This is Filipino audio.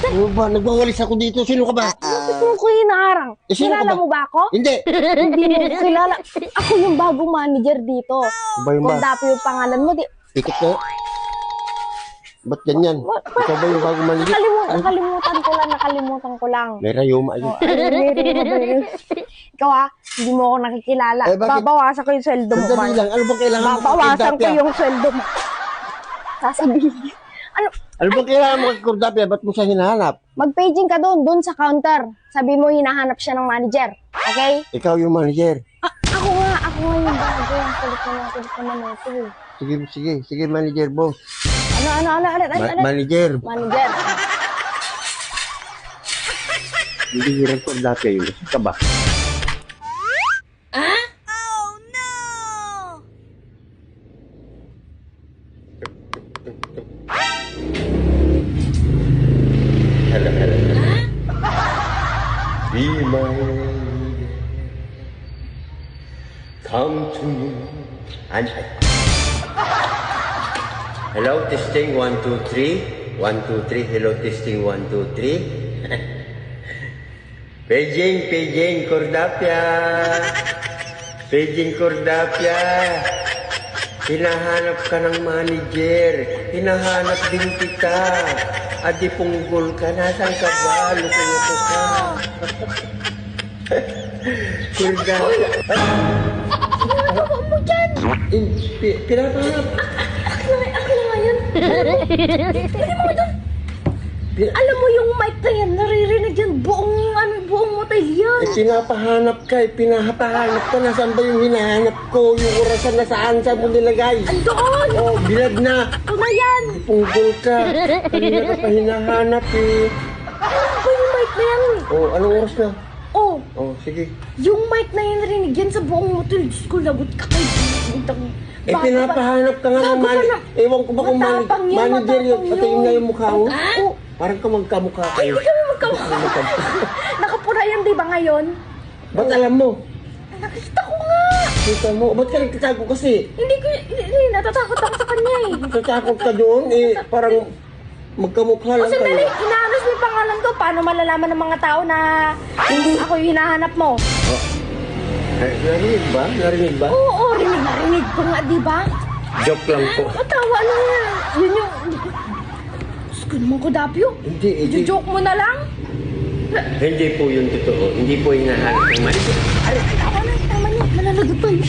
Ano ba? Nagwawalis ako dito. Sino ka ba? Bakit mo ko hinaharang? Eh, sino ka Kilala ba? mo ba ako? Hindi. Hindi mo ko kilala. Ako yung bagong manager dito. Ba yun ba? Kordape yung pangalan mo. Ikot ko. Ba't ganyan? Ikaw ba yung bagong manager? Nakalimutan ko lang. May rayuma. Ayun. Ikaw hindi mo ako nakikilala. Eh, bakit? Babawasan ko yung sweldo mo. Sandali lang. Ano bang kailangan mo? Babawasan ko yung sweldo mo. Sasabihin. Ano bang kailangan mo kay Cordapia? Ba't mo siya hinahanap? Mag-paging ka doon sa counter. Sabi mo hinahanap siya ng manager. Okay? Ikaw yung manager. Ako nga yung bago. Ang kulit naman ito eh. Sige, manager boss. Ano? Manager. Manager. Hindi hirang Cordapia yun. Kasi ka ba? Hello. Be my come to me and hello, testing 1 2 3 1 2 3. Hello, testing 1 2 3. Paging Cordapia. Paging Cordapia. Hinahanap ka ng manager. Hinahanap din kita. Adi punggol ka. Nasaan ka ba? Loko-loko ka. Cordapia. Ano mo dyan? Pinapahanap. Akla nga yun. Pwede mo doon. Alam mo yung mic na yan, naririnig yan buong motel yan. Pinapahanap ka. Pinapahanap ka. Nasaan ba yung hinahanap ko? Yung orasan na saan mo nilagay? Andoon! Oh, bilad na. Ito na yan! Punggol ka. Kanina ka pa hinahanap eh. Alam ko yung mic na yan. Oh, anong oras na? Oh, Oh, sige. yung mic na yan narinig yan sa buong motel. Diyos ko, lagot ka kay Pinapahanap ka nga ng manager. Ewan ko ba kung Matapang yun, manager yun. matapang Patayin yun. nga yung mukha mo. Oh, Parang ka magkamukha kayo. hindi kami magkamukha. Nakapura yan, di ba ngayon? Ba't alam mo? Nakita ko nga. Kita mo. Ba't ka nagtatago kasi? Hindi, natatakot ako sa kanya eh. Natatakot ka doon parang magkamukha lang Kasi kayo. inaanong mo yung pangalan ko. Paano malalaman ng mga tao na ako yung hinahanap mo? Narinig ba? Narinig ba? Oo, rinig ko nga, di ba? Joke lang po. Matawa na yan. Yun yung... Diyos ko naman ko, Dapyo. Hindi. Joke mo na lang. Hindi po yun totoo. Hindi po hinahanap ng manager. Tama niya. Mananagot tayo.